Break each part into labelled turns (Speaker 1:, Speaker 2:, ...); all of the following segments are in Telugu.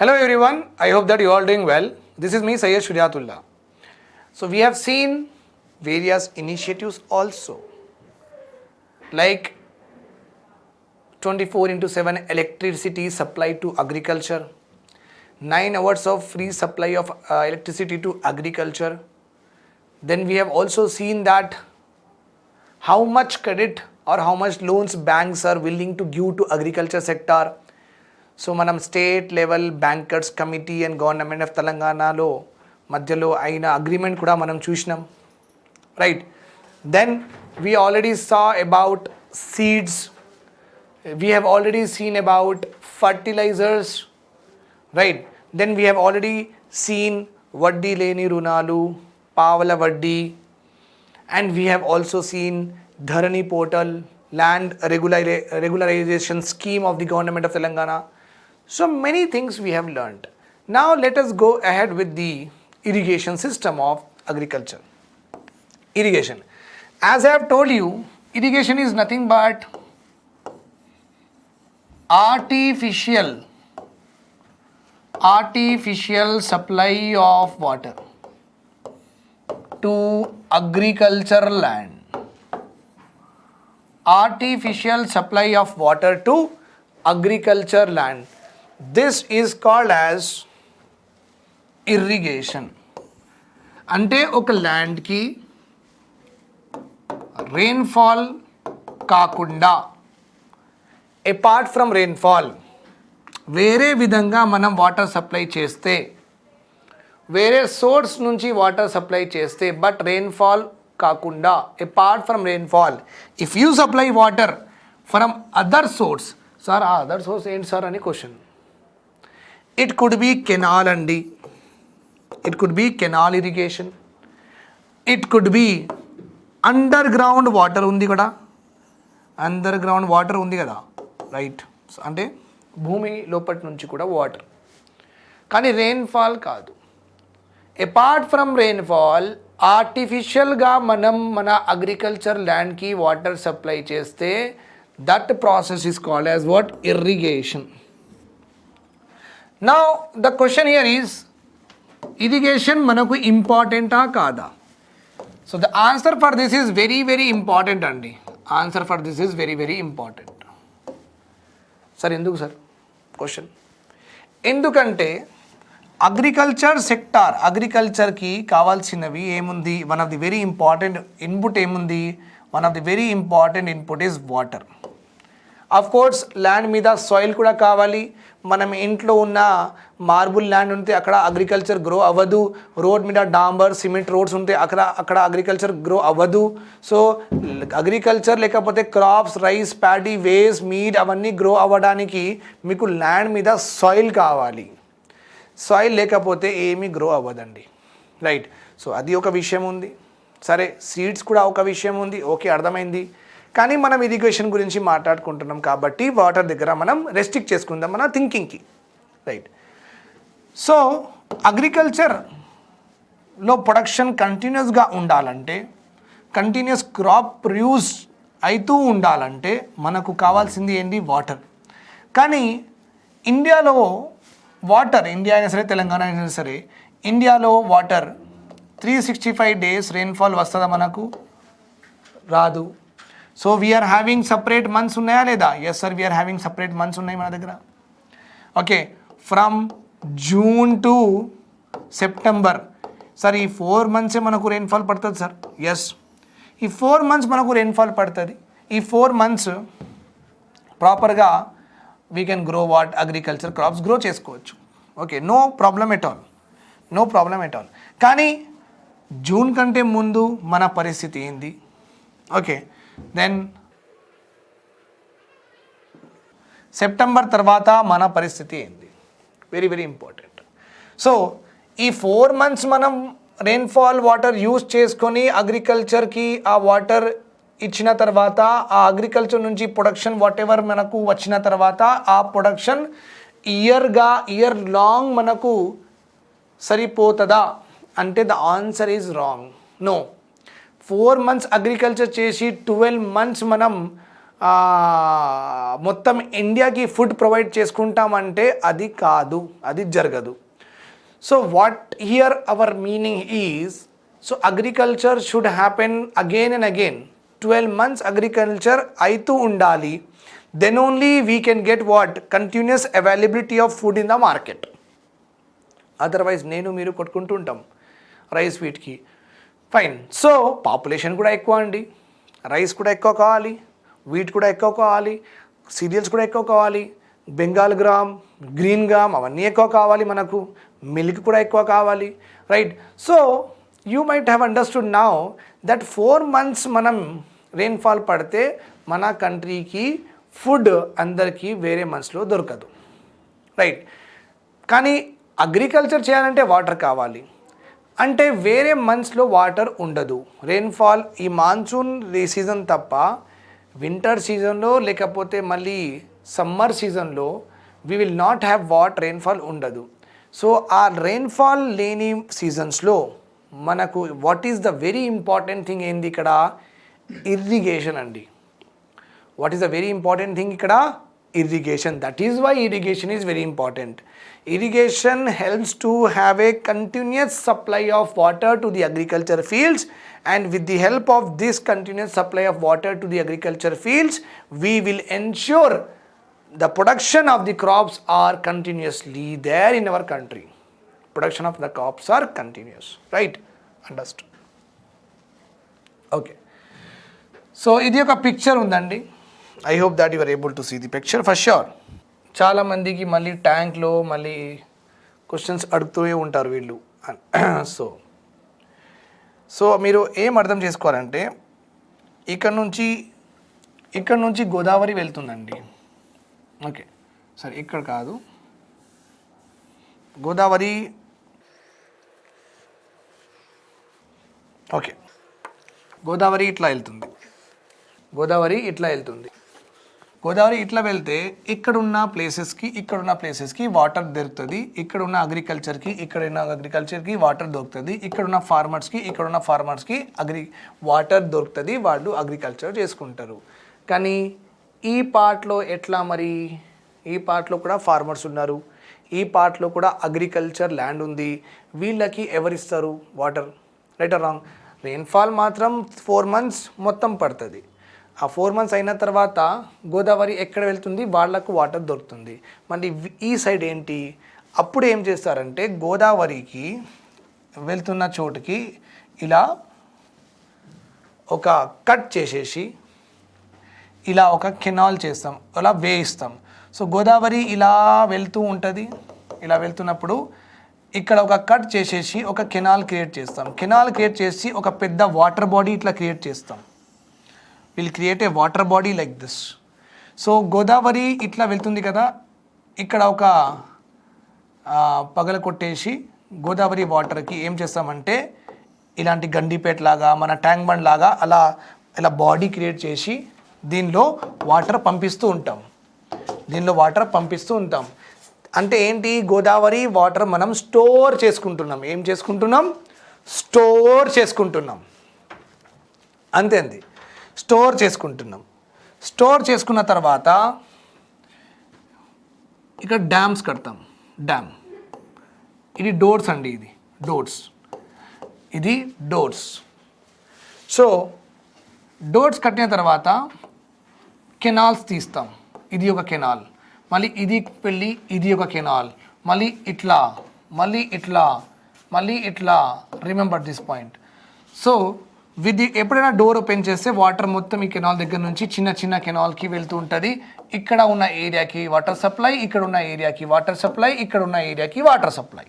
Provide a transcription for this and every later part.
Speaker 1: Hello everyone, I hope that you all doing well. This is me Sayyid Shujatullah. So we have seen various initiatives also, like 24/7 electricity supply to agriculture, 9 hours of free supply of electricity to agriculture. Then we have also seen that how much credit or how much loans banks are willing to give to agriculture sector. So మనం state level bankers committee and government of తెలంగాణలో మధ్యలో అయిన అగ్రిమెంట్ కూడా మనం చూసినాం, right. Then we already saw about seeds, we have already seen about fertilizers, right. Then we have already seen వడ్డీ లేని రుణాలు, పావల వడ్డీ, and we have also seen Dharani portal, land regularization scheme of the government of Telangana. So many things we have learned. Now let us go ahead with the irrigation system of agriculture. Irrigation. As I have told you, irrigation is nothing but artificial supply of water to agriculture land. Artificial supply of water to agriculture land. This is called as irrigation. అంటే ఒక ల్యాండ్కి రెయిన్ఫాల్ కాకుండా, అపార్ట్ ఫ్రమ్ రెయిన్ఫాల్ వేరే విధంగా మనం వాటర్ సప్లై చేస్తే, వేరే సోర్స్ నుంచి వాటర్ సప్లై చేస్తే, బట్ రెయిన్ఫాల్ కాకుండా, apart from rainfall if you supply water from other source. Sir ఆ అదర్ సోర్స్ ఏంటి సార్ అని question. It could be canal అండి, it could be canal irrigation, it could be underground water ఉంది కదా, అండర్ గ్రౌండ్ వాటర్ ఉంది కదా, రైట్. అంటే భూమి లోపటి నుంచి కూడా వాటర్, కానీ రెయిన్ఫాల్ కాదు. అపార్ట్ ఫ్రమ్ రెయిన్ఫాల్ ఆర్టిఫిషియల్గా మనం మన అగ్రికల్చర్ ల్యాండ్కి వాటర్ సప్లై చేస్తే, that process is called as what? Irrigation. Now the question here is, irrigation మనకు ఇంపార్టెంటా కాదా? So the answer for this is very very important అండి. Answer for this is very very important. Sir ఎందుకు సార్ క్వశ్చన్? ఎందుకంటే అగ్రికల్చర్ సెక్టార్, అగ్రికల్చర్కి కావాల్సినవి ఏముంది? One of the very important input ఏముంది? One of the very important input is water. Of course land మీద సాయిల్ కూడా కావాలి. మనం ఇంట్లో ఉన్న మార్బుల్ ల్యాండ్ ఉంటే అక్కడ అగ్రికల్చర్ గ్రో అవ్వదు. రోడ్ మీద డాంబర్ సిమెంట్ రోడ్స్ ఉంటే అక్కడ అగ్రికల్చర్ గ్రో అవ్వదు. సో అగ్రికల్చర్ లేకపోతే క్రాప్స్, రైస్, ప్యాడీ, వేస్, మీట్ అవన్నీ గ్రో అవ్వడానికి మీకు ల్యాండ్ మీద సాయిల్ కావాలి. సాయిల్ లేకపోతే ఏమీ గ్రో అవ్వదండి, రైట్. సో అది ఒక విషయం ఉంది. సరే, సీడ్స్ కూడా ఒక విషయం ఉంది, ఓకే, అర్థమైంది. కానీ మనం ఇరిగేషన్ గురించి మాట్లాడుకుంటున్నాం కాబట్టి వాటర్ దగ్గర మనం రెస్ట్రిక్ట్ చేసుకుందాం మన థింకింగ్కి, రైట్. సో అగ్రికల్చర్లో ప్రొడక్షన్ కంటిన్యూస్గా ఉండాలంటే, కంటిన్యూస్ క్రాప్ ప్రొడ్యూస్ అవుతూ ఉండాలంటే మనకు కావాల్సింది ఏంటి? వాటర్. కానీ ఇండియాలో వాటర్, ఇండియా అయినా సరే తెలంగాణ అయినా సరే, ఇండియాలో వాటర్ 365 days రెయిన్ఫాల్ వస్తుందా? మనకు రాదు. So we're having separate months ఉన్నాయా లేదా? Yes sir, we're having separate months ఉన్నాయి మన దగ్గర. Okay, from June to September. Sir ఈ 4 months మనకు రెయిన్ఫాల్ పడుతుంది సార్. ఎస్, ఈ 4 months మనకు రెయిన్ఫాల్ పడుతుంది. ఈ 4 months ప్రాపర్గా we can grow what? Agriculture crops grow చేసుకోవచ్చు. Okay, no problem at all, no problem at all. కానీ జూన్ కంటే ముందు మన పరిస్థితి ఏంది? ఓకే, దెన్ సెప్టెంబర్ తర్వాత మన పరిస్థితి ఏంది? Very very important. సో ఈ 4 months మనం రెయిన్ఫాల్ వాటర్ యూజ్ చేసుకొని అగ్రికల్చర్కి ఆ వాటర్ ఇచ్చిన తర్వాత, ఆ అగ్రికల్చర్ నుంచి ప్రొడక్షన్ వాట్ ఎవర్ మనకు వచ్చిన తర్వాత, ఆ ప్రొడక్షన్ ఇయర్ లాంగ్ మనకు సరిపోతుందా అంటే the answer is wrong. No. 4 months agriculture చేసి 12 months మనం మొత్తం ఇండియాకి ఫుడ్ ప్రొవైడ్ చేసుకుంటామంటే అది కాదు, అది జరగదు. So what here our meaning is, so agriculture should happen again and again. 12 months agriculture అవుతూ ఉండాలి. Then only we can get what continuous availability of food in the market. Otherwise నేను మీరు కొట్టుకుంటూ ఉంటాం రైస్ వీట్కి. ఫైన్. సో పాపులేషన్ కూడా ఎక్కువ అండి, రైస్ కూడా ఎక్కువ కావాలి, వీట్ కూడా ఎక్కువ కావాలి, సీరియల్స్ కూడా ఎక్కువ కావాలి, బెంగాల్ గ్రామ్, గ్రీన్ గ్రామ్ అవన్నీ ఎక్కువ కావాలి మనకు, మిల్క్ కూడా ఎక్కువ కావాలి, right. So you might have understood now that 4 months మనం రెయిన్ఫాల్ పడితే మన కంట్రీకి ఫుడ్ అందరికీ వేరే మంత్స్లో దొరకదు, రైట్. కానీ అగ్రికల్చర్ చేయాలంటే వాటర్ కావాలి, అంటే వేరే మంత్స్లో వాటర్ ఉండదు. రెయిన్ఫాల్ ఈ మాన్సూన్ సీజన్ తప్ప వింటర్ సీజన్లో లేకపోతే మళ్ళీ సమ్మర్ సీజన్లో we will not have rainfall ఉండదు. సో ఆ రెయిన్ఫాల్ లేని సీజన్స్లో మనకు what is the very important thing ఏంది ఇక్కడ, ఇరిగేషన్ అండి. What is the very important thing ఇక్కడ, irrigation. That is why irrigation is very important. Irrigation helps to have a continuous supply of water to the agriculture fields, and with the help of this continuous supply of water to the agriculture fields, we will ensure the production of the crops are continuously there in our country. Production of the crops are continuous, right? Understood? Okay. So ఇది ఒక పిక్చర్ ఉందండి. I hope that your able to see the picture for sure. చాలామందికి మళ్ళీ ట్యాంక్లో మళ్ళీ క్వశ్చన్స్ అడుగుతూనే ఉంటారు వీళ్ళు. సో మీరు ఏం అర్థం చేసుకోవాలంటే ఇక్కడ నుంచి గోదావరి వెళ్తుందండి. ఓకే, సరే ఇక్కడ కాదు, గోదావరి. ఓకే, గోదావరి ఇట్లా వెళ్తుంది, గోదావరి ఇట్లా వెళ్తే ఇక్కడున్న ప్లేసెస్కి వాటర్ దొరుకుతుంది. ఇక్కడున్న అగ్రికల్చర్కి వాటర్ దొరుకుతుంది. ఇక్కడున్న ఫార్మర్స్కి వాటర్ దొరుకుతుంది, వాళ్ళు అగ్రికల్చర్ చేసుకుంటారు. కానీ ఈ పార్ట్లో ఎట్లా మరి, ఈ పార్ట్లో కూడా ఫార్మర్స్ ఉన్నారు, ఈ పార్ట్లో కూడా అగ్రికల్చర్ ల్యాండ్ ఉంది. వీళ్ళకి ఎవరిస్తారు water, right are wrong? Rainfall మాత్రం 4 months మొత్తం పడుతుంది. ఆ 4 months అయిన తర్వాత గోదావరి ఎక్కడ వెళ్తుంది, వాళ్లకు వాటర్ దొరుకుతుంది. మళ్ళీ ఈ సైడ్ ఏంటి, అప్పుడు ఏం చేస్తారంటే గోదావరికి వెళ్తున్న చోటుకి ఇలా ఒక కట్ చేసేసి ఇలా ఒక కెనాల్ చేస్తాం, అలా వేయిస్తాం. సో గోదావరి ఇలా వెళ్తూ ఉంటుంది. ఇలా వెళ్తున్నప్పుడు ఇక్కడ ఒక కట్ చేసేసి ఒక కెనాల్ క్రియేట్ చేస్తాం. కెనాల్ క్రియేట్ చేసి ఒక పెద్ద వాటర్ బాడీ ఇట్లా క్రియేట్ చేస్తాం. Will create a water body like this. So Godavari ఇట్లా వెళ్తుంది కదా, ఇక్కడ ఒక పగల కొట్టేసి గోదావరి వాటర్కి ఏం చేస్తామంటే ఇలాంటి గండిపేట లాగా, మన ట్యాంక్ బండ్ లాగా అలా ఇలా బాడీ క్రియేట్ చేసి దీనిలో వాటర్ పంపిస్తూ ఉంటాం. అంటే ఏంటి, గోదావరి వాటర్ మనం స్టోర్ చేసుకుంటున్నాం. ఏం చేసుకుంటున్నాం? స్టోర్ చేసుకుంటున్నాం. అంతే, స్టోర్ చేసుకుంటున్నాం. స్టోర్ చేసుకున్న తర్వాత ఇక్కడ డ్యామ్స్ కడతాం. డ్యామ్ ఇది డోర్స్ అండి, ఇది డోర్స్. సో డోర్స్ కట్టిన తర్వాత కెనాల్స్ తీస్తాం. ఇది ఒక కెనాల్, మళ్ళీ ఇది వెళ్ళి ఇది ఒక కెనాల్, మళ్ళీ ఇట్లా. Remember this point. సో ఎప్పుడైనా డోర్ ఓపెన్ చేస్తే వాటర్ మొత్తం ఈ కెనాల్ దగ్గర నుంచి చిన్న కెనాల్కి వెళ్తూ ఉంటుంది. ఇక్కడ ఉన్న ఏరియాకి వాటర్ సప్లై, ఇక్కడ ఉన్న ఏరియాకి వాటర్ సప్లై, ఇక్కడ ఉన్న ఏరియాకి వాటర్ సప్లై.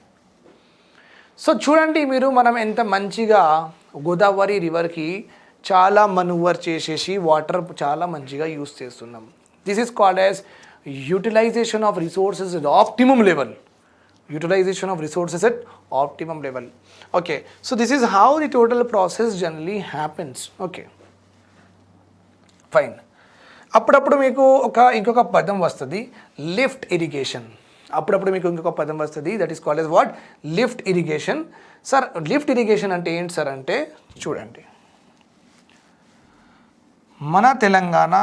Speaker 1: సో చూడండి మీరు, మనం ఎంత మంచిగా గోదావరి రివర్కి చాలా మనూవర్ చేసేసి వాటర్ చాలా మంచిగా యూస్ చేస్తున్నాం. This is called as utilization of resources at optimum level. Okay, so this is how the total process generally happens. Okay, fine. అప్పుడప్పుడు మీకు ఇంకొక పదం వస్తుంది, lift irrigation. That is called as what? Lift irrigation. Sir lift irrigation అంటే ఏంటి సార్ అంటే, చూడండి, మన తెలంగాణ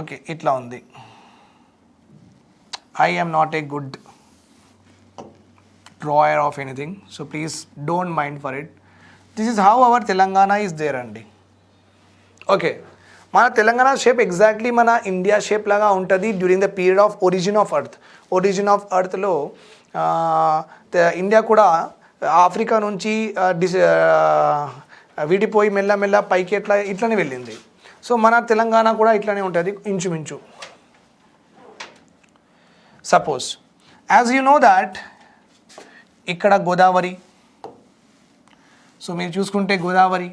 Speaker 1: ఓకే ఇట్లా ఉంది. I am not a good drawer of anything, so please don't mind for it. This is how our Telangana is there అండి. ఓకే మన తెలంగాణ షేప్ ఎగ్జాక్ట్లీ మన ఇండియా షేప్ లాగా ఉంటుంది during the period of origin of earth. Origin of ఎర్త్లో ఇండియా కూడా ఆఫ్రికా నుంచి విడిపోయి మెల్లమెల్ల పైకి ఇట్లనే వెళ్ళింది. సో మన తెలంగాణ కూడా ఇట్లనే ఉంటుంది ఇంచుమించు. Suppose as you know that ఇక్కడ గోదావరి, సో మీరు చూసుకుంటే Godavari,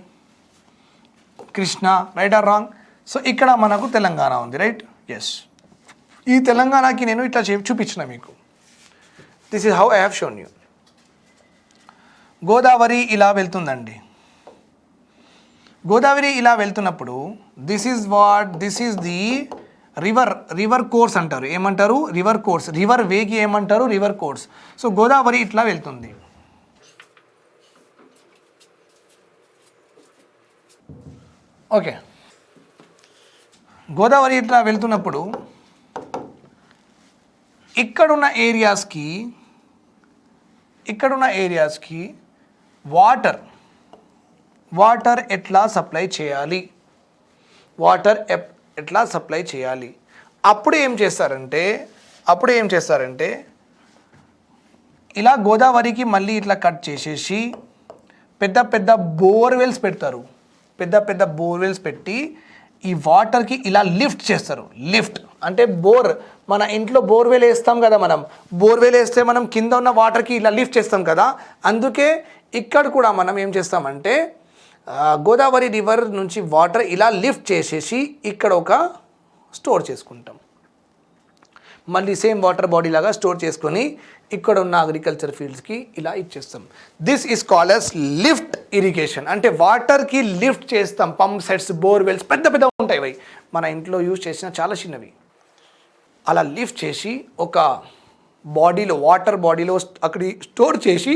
Speaker 1: Krishna, right are wrong? So ఇక్కడ మనకు తెలంగాణ ఉంది, రైట్? ఎస్. ఈ తెలంగాణకి నేను ఇట్లా చూపించిన మీకు. This is how I have shown you. Godavari ఇలా వెళ్తుందండి. గోదావరి ఇలా వెళ్తున్నప్పుడు this is the river course అంటారు. ఏమంటారు? River course. రివర్ వేకి ఏమంటారు? River course. సో గోదావరి ఇట్లా వెళ్తుంది. ఓకే, గోదావరి ఇట్లా వెళ్తున్నప్పుడు ఇక్కడున్న ఏరియాస్కి వాటర్ ఎట్లా సప్లై చేయాలి? ఎట్లా సప్లై చేయాలి? అప్పుడు ఏం చేస్తారంటే ఇలా గోదావరికి మళ్ళీ ఇట్లా కట్ చేసేసి పెద్ద పెద్ద బోర్వెల్స్ పెడతారు. పెద్ద బోర్వెల్స్ పెట్టి ఈ వాటర్కి ఇలా లిఫ్ట్ చేస్తారు. లిఫ్ట్ అంటే బోర్, మన ఇంట్లో బోర్వెల్ వేస్తాం కదా, బోర్వెల్ వేస్తే మనం కింద ఉన్న వాటర్కి ఇలా లిఫ్ట్ చేస్తాం కదా. అందుకే ఇక్కడ కూడా మనం ఏం చేస్తామంటే గోదావరి రివర్ నుంచి వాటర్ ఇలా లిఫ్ట్ చేసేసి ఇక్కడ ఒక స్టోర్ చేసుకుంటాం. మళ్ళీ సేమ్ వాటర్ బాడీ లాగా స్టోర్ చేసుకొని ఇక్కడ ఉన్న అగ్రికల్చర్ ఫీల్డ్స్కి ఇలా ఇచ్చేస్తాం. This is called as lift irrigation. అంటే వాటర్కి లిఫ్ట్ చేస్తాం. పంప్ సెట్స్, బోర్వెల్స్ పెద్ద ఉంటాయి, అవి మన ఇంట్లో యూజ్ చేసిన చాలా చిన్నవి. అలా లిఫ్ట్ చేసి ఒక బాడీలో, వాటర్ బాడీలో అక్కడ స్టోర్ చేసి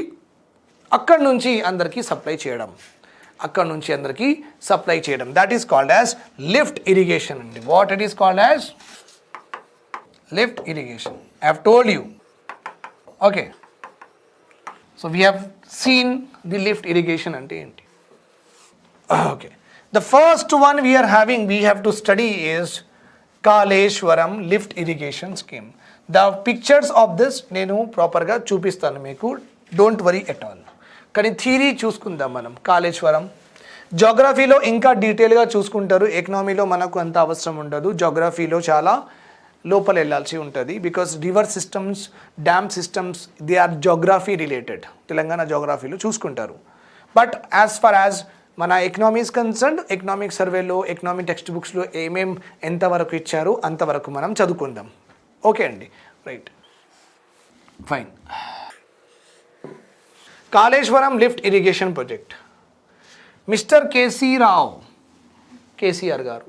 Speaker 1: అక్కడి నుంచి అందరికీ సప్లై చేయడం. That is called as lift irrigation అండి. What it is called as lift irrigation. I have told you. Okay, so we have seen the lift irrigation అంటే ఏంటి. Okay, the first one we have to study is Kaleshwaram lift irrigation scheme. The pictures of this నేను ప్రాపర్గా చూపిస్తాను మీకు, డోంట్ వరీ ఎట్ ఆల్. కానీ థియరీ చూసుకుందాం మనం. కాళేశ్వరం జోగ్రఫీలో ఇంకా డీటెయిల్గా చూసుకుంటారు, ఎకనామీలో మనకు అంత అవసరం ఉండదు. జోగ్రఫీలో చాలా లోపల వెళ్ళాల్సి ఉంటుంది. Because river systems, dam systems, they are geography related. Telangana జోగ్రఫీలో చూసుకుంటారు. బట్ యాజ్ ఫార్ యాజ్ మన ఎకనామీస్ కన్సర్న్, ఎకనామిక్ సర్వేలో, ఎకనామిక్ టెక్స్ట్ బుక్స్లో ఎంతవరకు ఇచ్చారు అంతవరకు మనం చదువుకుందాం. ఓకే అండి, right, fine. Kaleshwaram lift irrigation project. Mister KCR గారు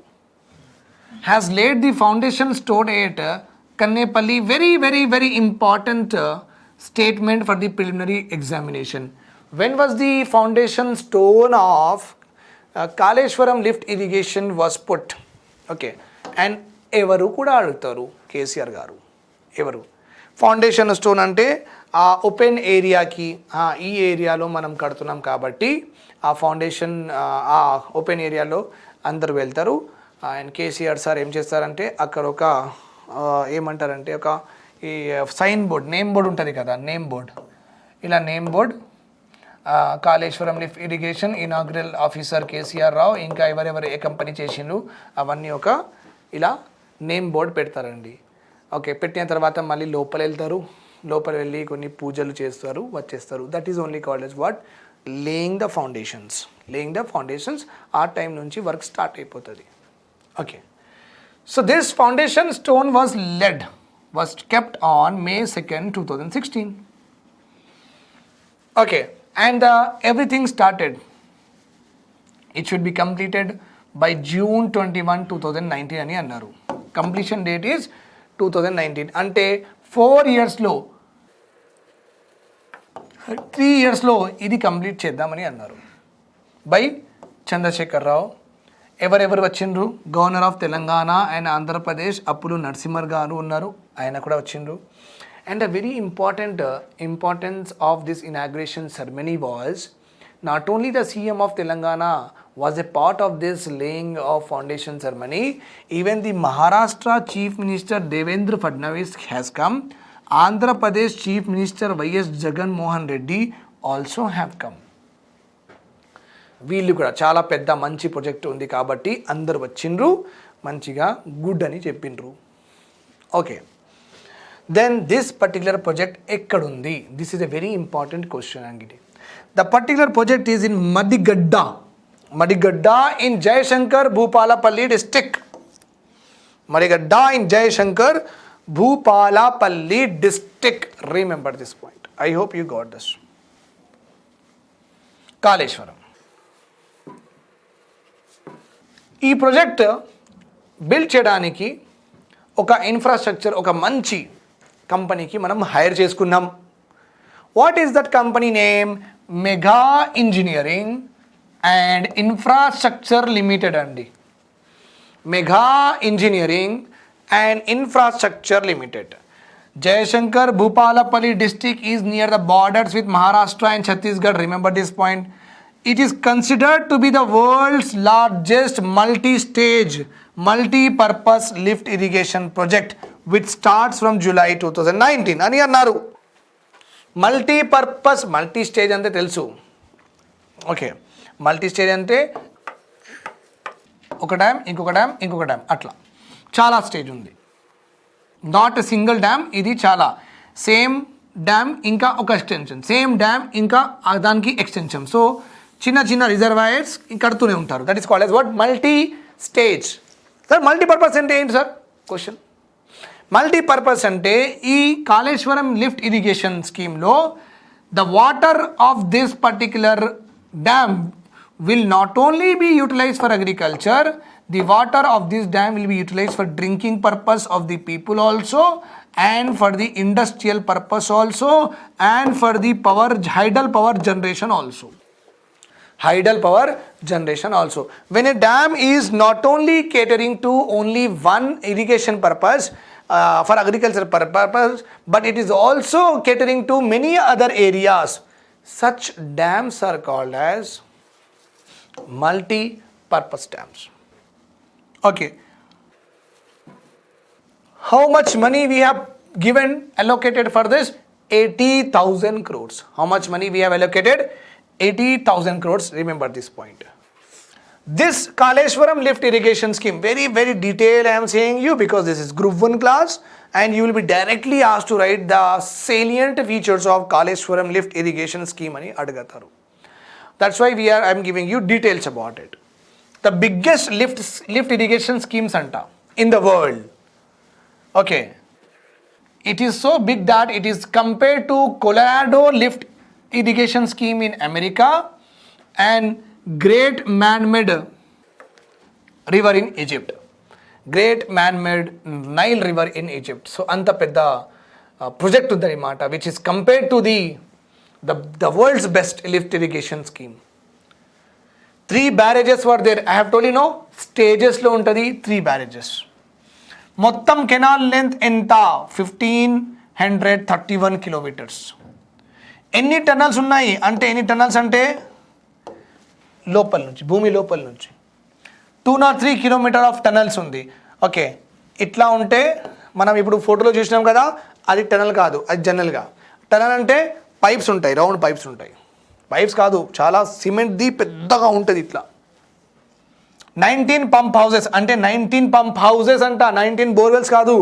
Speaker 1: has laid the foundation stone at Kannepalli. Very important statement for the preliminary examination. When was the foundation stone of Kaleshwaram lift irrigation was put? Okay, and evaru kuda adutaru KCR garu. Evaru foundation stone అంటే ఆ ఓపెన్ ఏరియాకి, ఈ ఏరియాలో మనం కడుతున్నాం కాబట్టి ఆ ఫౌండేషన్ ఆ ఓపెన్ ఏరియాలో అందరు వెళ్తారు. అండ్ కేసీఆర్ సార్ ఏం చేస్తారంటే అక్కడ ఒక ఏమంటారంటే ఒక ఈ సైన్ బోర్డ్, నేమ్ బోర్డ్ ఉంటుంది కదా, ఇలా name board Kaleshwaram lift irrigation inaugural officer KCR Rao, ఇంకా ఎవరెవరు ఏ కంపెనీ చేసిండ్రు అవన్నీ ఒక ఇలా నేమ్ బోర్డ్ పెడతారండి. ఓకే, పెట్టిన తర్వాత మళ్ళీ లోపల వెళ్ళి కొన్ని పూజలు చేస్తారు, వచ్చేస్తారు. That is only called as what, laying the foundations. ఆ టైం నుంచి వర్క్ స్టార్ట్ అయిపోతుంది. Okay, so this foundation stone was kept on May 2nd, 2016. Okay, and everything started. It should be completed by June 21, 2019 అని అన్నారు. Completion date is 2019. అంటే 4 yearsలో 3 yearsలో ఇది కంప్లీట్ చేద్దామని అన్నారు. బై చంద్రశేఖర్ రావు, ఎవరెవరు వచ్చిండ్రు? Governor of Telangana and Andhra Pradesh అప్పుడు నరసింహర్ గారు ఉన్నారు, ఆయన కూడా వచ్చిండ్రు. And a very importance of this inauguration ceremony was not only the CM of Telangana was a part of this laying of foundation ceremony, even the Maharashtra Chief Minister Devendra Fadnavis has come. Andhra Pradesh Chief Minister Y.S. Jagan Mohan Reddy also have come. వీళ్ళు కూడా చాలా పెద్ద మంచి ప్రాజెక్ట్ ఉంది కాబట్టి అందరు వచ్చిండ్రు, మంచిగా గుడ్ అని చెప్పిండ్రు. Okay, then this particular project ఎక్కడుంది? This is a very important question అండి. The particular project is in Madigadda in Jayashankar, Bhupalapalli district. Madigadda in Jayashankar, Bhupalapalli district. Remember this point. I hope you got this. Kaleshwaram. ఈ ప్రాజెక్ట్ బిల్డ్ చేయడానికి ఒక ఇన్ఫ్రాస్ట్రక్చర్, ఒక మంచి కంపెనీకి మనం హైర్ చేసుకున్నాం. What is that company name? Mega engineering and infrastructure limited అండి. Mega engineering and infrastructure limited. Jayashankar, Bhupalapalli district is near the borders with Maharashtra and Chhattisgarh. Remember this point. It is considered to be the world's largest multi-stage, multi-purpose lift irrigation project which starts from July 2019. అని అన్నారు. మల్టీపర్పస్, మల్టీ స్టేజ్ అంటే తెలుసు. ఓకే, మల్టీ స్టేజ్ అంటే ఒక డ్యామ్, ఇంకొక డ్యామ్, ఇంకొక డ్యామ్, అట్లా చాలా స్టేజ్ ఉంది. నాట్ ఎ సింగిల్ డ్యామ్, ఇది చాలా. సేమ్ డ్యామ్ ఇంకా ఒక ఎక్స్టెన్షన్, సేమ్ డ్యామ్ ఇంకా దానికి ఎక్స్టెన్షన్. సో చిన్న చిన్న రిజర్వాయర్స్ కడుతూనే ఉంటారు. That is called as what? Multistage. Sir multipurpose అంటే ఏంటి సార్ క్వశ్చన్? మల్టీపర్పస్ అంటే ఈ కాళేశ్వరం లిఫ్ట్ ఇరిగేషన్ స్కీమ్లో the water of this particular dam will not only be utilize for agriculture, the water of this dam will be utilize for drinking purpose of the people also, and for the industrial purpose also, and for the hydel power generation also. Hydel power generation also. When a dam is not only catering to only one irrigation purpose, for agriculture purpose, but it is also catering to many other areas. Such dams are called as multi-purpose dams. Okay. How much money we have allocated for this? 80,000 crores. How much money we have allocated? 80,000 crores. Remember this point. This Kaleshwaram lift irrigation scheme, very very detailed I am saying you, because this is group 1 class and you will be directly asked to write the salient features of Kaleshwaram lift irrigation scheme ani adugataru. That's why I am giving you details about it. The biggest lift irrigation schemes anta in the world. Okay, it is so big that it is compared to Colorado lift irrigation scheme in America and Great Man-Made River in Egypt. Great Man-Made Nile River in Egypt. So anta pedda project undani mata, which is compared to the world's best lift irrigation scheme. 3 barrages were there. I have told you, no, stages lo untadi 3 barrages. మొత్తం కెనాల్ లెంత్ ఎంత? 1531 కిలోమీటర్స్. ఎన్ని టనల్స్ ఉన్నాయి అంటే, ఎన్ని టనల్స్ అంటే లోపల నుంచి, భూమి లోపల నుంచి 203 కిలోమీటర్ ఆఫ్ టనల్స్ ఉంది. ఓకే, ఇట్లా ఉంటే మనం ఇప్పుడు ఫోటోలో చూసినాం కదా, అది టనల్ కాదు, అది జనరల్గా టనల్ అంటే పైప్స్ ఉంటాయి, రౌండ్ పైప్స్ ఉంటాయి. పైప్స్ కాదు, చాలా సిమెంట్ది పెద్దగా ఉంటుంది ఇట్లా. 19 పంప్ హౌసెస్ అంటే 19 పంప్ హౌసెస్ అంట, 19 బోర్వెల్స్ కాదు.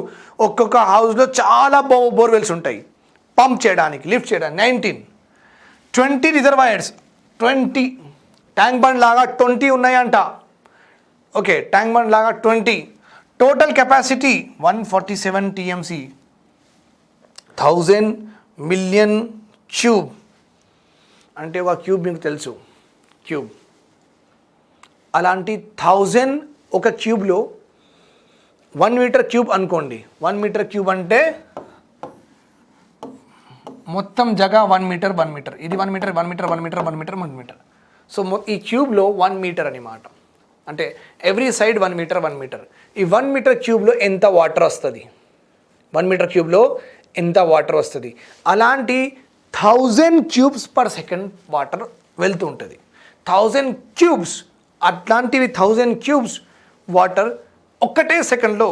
Speaker 1: ఒక్కొక్క హౌస్లో చాలా బోర్వెల్స్ ఉంటాయి పంప్ చేయడానికి, లిఫ్ట్ చేయడానికి. 20 రిజర్వాయర్స్, 20 ట్యాంక్ బండ్ లాగా 20 ఉన్నాయంట. ఓకే, ట్యాంక్ బండ్ లాగా 20. Total capacity 147 TMC, 1000 million cube. అంటే ఒక క్యూబ్ మీకు తెలుసు, క్యూబ్. అలాంటి 1000 ఒక క్యూబ్లో 1 మీటర్ క్యూబ్ అనుకోండి. 1 మీటర్ క్యూబ్ అంటే మొత్తం జగ 1 మీటర్, 1 మీటర్, ఇది 1 metre, 1 metre, 1 metre, 1 metre, 1 metre. So ఈ క్యూబ్లో 1 మీటర్ అన్నమాట. అంటే ఎవ్రీ సైడ్ 1 మీటర్ 1 మీటర్. ఈ 1 మీటర్ క్యూబ్లో ఎంత వాటర్ వస్తుంది, 1 మీటర్ క్యూబ్లో ఎంత వాటర్ వస్తుంది, అలాంటి 1000 క్యూబ్స్ పర్ సెకండ్ వాటర్ వెళ్తూ ఉంటుంది. 1000 క్యూబ్స్, అట్లాంటివి 1000 క్యూబ్స్ వాటర్ ఒక్కటే సెకండ్లో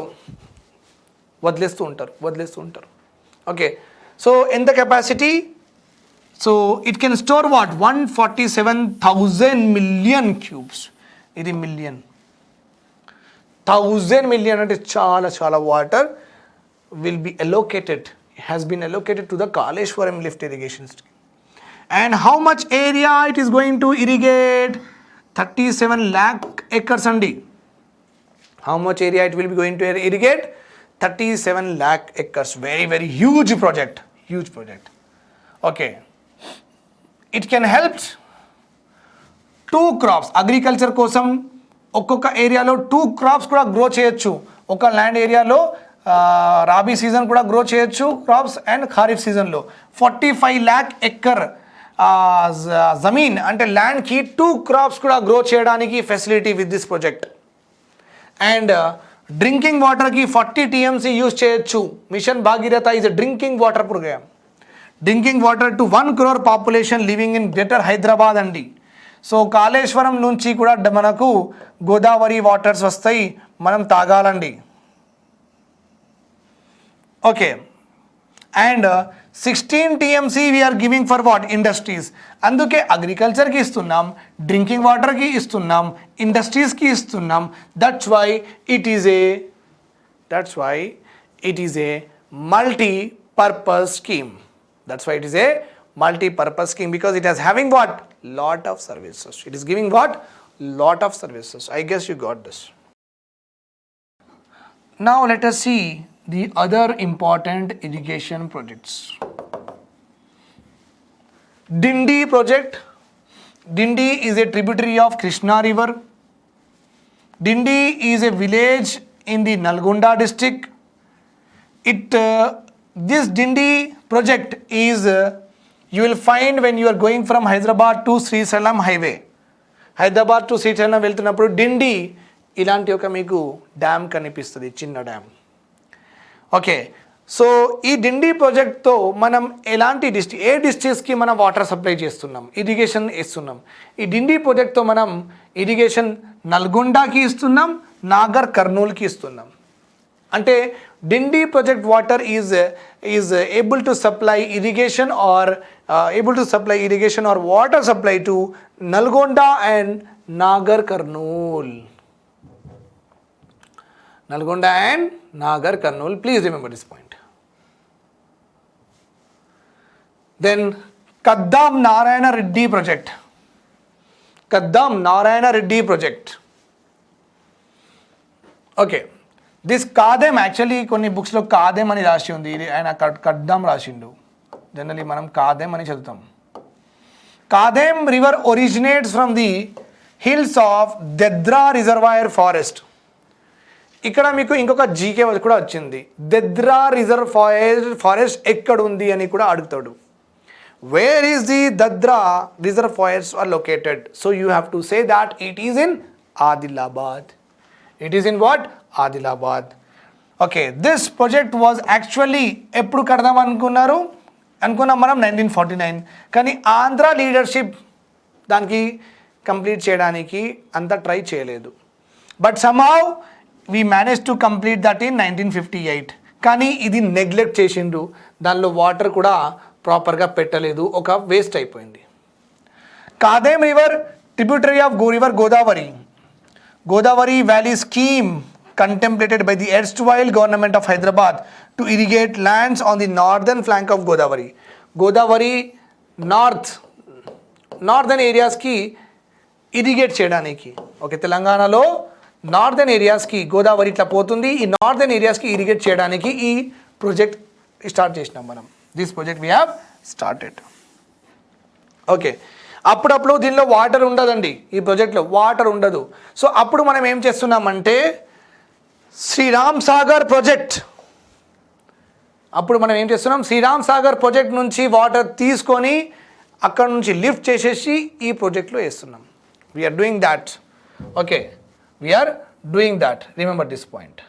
Speaker 1: వదిలేస్తూ ఉంటారు. ఓకే, సో ఎంత capacity? So it can store what 147,000 million cubes. ఇది మిలియన్, 1000 మిలియన్ అంటే చాలా water will be allocated, has been allocated to the Kaleshwaram lift irrigation scheme. And how much area it is going to irrigate? 37 lakh acres andi. How much area it will be going to irrigate? 37 lakh acres. Very huge project. Okay, it can help 2 crops. Agriculture కోసం ఒక్కొక్క ఏరియాలో 2 crops కూడా గ్రో చేయొచ్చు. ఒక ల్యాండ్ ఏరియాలో రాబీ సీజన్ కూడా గ్రో చేయొచ్చు క్రాప్స్, అండ్ ఖరీఫ్ సీజన్లో 45 lakh ఎకర్ జమీన్ అంటే ల్యాండ్కి 2 crops కూడా గ్రో చేయడానికి facility with this project. And drinking వాటర్కి 40 TMC యూజ్ చేయొచ్చు. Mission Bhagiratha is a drinking water programme. Drinking water to 1 crore population living in greater Hyderabad అండి. సో కాళేశ్వరం నుంచి కూడా మనకు గోదావరి వాటర్స్ వస్తాయి, మనం తాగాలండి. Okay, and 16 TMC we are giving for what? Industries. అందుకే అగ్రికల్చర్కి ఇస్తున్నాం, డ్రింకింగ్ వాటర్కి ఇస్తున్నాం, ఇండస్ట్రీస్కి ఇస్తున్నాం. That's why it is a multi-purpose scheme. That's why it is a multi-purpose scheme, because it is having what? Lot of services. It is giving what? Lot of services. I guess you got this. Now let us see the other important irrigation projects. Dindi project. Dindi is a tributary of Krishna river. Dindi is a village in the Nalgonda district. This Dindi project is you will find when you are going from Hyderabad to Srisailam highway. Hyderabad to Srisailam వెళ్తున్నప్పుడు డిండి ఇలాంటి ఒక మీకు డ్యామ్ కనిపిస్తుంది, చిన్న డ్యామ్. ఓకే, సో ఈ డిండి ప్రాజెక్ట్తో మనం ఎలాంటి ఏ డిస్ట్రిక్ట్స్కి మనం వాటర్ సప్లై చేస్తున్నాం, ఇరిగేషన్ ఇస్తున్నాం. ఈ డిండి ప్రాజెక్ట్తో మనం ఇరిగేషన్ నల్గొండకి ఇస్తున్నాం, నాగర్ కర్నూల్కి ఇస్తున్నాం. అంటే Dindi project water is able to supply irrigation or water supply to Nalgonda and Nagar Kurnool. Nalgonda and Nagar Karnool. Please remember this point. Then Kaddam Narayana Reddy project. Okay. This Kadem, actually కొన్ని బుక్స్లో కాదెం అని రాసి ఉంది, ఆయన కద్దాం రాసిండు. జనరలీ మనం కాదెం అని చదువుతాం. Kadem river originates from the hills of Dedra reservoir forest. ఇక్కడ మీకు ఇంకొక జీకే కూడా వచ్చింది, దెద్రా ఫారెస్ట్ ఎక్కడ ఉంది అని కూడా అడుగుతాడు. Where is the Dadra reservoirs are located? So you have to say that it is in Adilabad. It is in what? Adilabad. Okay, this project was actually ఎప్పుడు కడదాం అనుకున్నాం మనం 1949. కానీ ఆంధ్ర లీడర్షిప్ దానికి కంప్లీట్ చేయడానికి అంత ట్రై చేయలేదు. But somehow we managed to complete that in 1958. కానీ ఇది నెగ్లెక్ట్ చేసిండ్రు, దానిలో వాటర్ కూడా ప్రాపర్గా పెట్టలేదు, ఒక వేస్ట్ అయిపోయింది. Kadem river tributary of river Godavari valley scheme contemplated by the erstwhile government of Hyderabad to irrigate lands on the northern flank of Godavari northern areas ki irrigate చేయడానికి. ఓకే, తెలంగాణలో నార్థన్ ఏరియాస్కి గోదావరి ఇట్లా పోతుంది, ఈ నార్థన్ ఏరియాస్కి ఇరిగేట్ చేయడానికి ఈ ప్రాజెక్ట్ స్టార్ట్ చేసినాం మనం. This project we have started. Okay, అప్పుడప్పుడు దీనిలో వాటర్ ఉండదండి, ఈ ప్రాజెక్ట్లో వాటర్ ఉండదు. సో అప్పుడు మనం ఏం చేస్తున్నామంటే శ్రీరామ్ సాగర్ ప్రాజెక్ట్ నుంచి వాటర్ తీసుకొని అక్కడ నుంచి లిఫ్ట్ చేసేసి ఈ ప్రాజెక్ట్లో వేస్తున్నాం. We're doing that. Okay, We are doing that. Remember this point.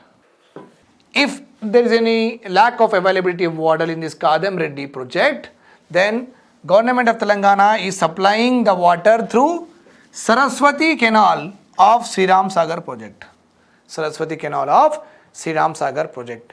Speaker 1: If there is any lack of availability of water in this Kadam Reddy project, then Government of Telangana is supplying the water through Saraswati Canal of Sriram Sagar project. Saraswati Canal of Sriram Sagar project.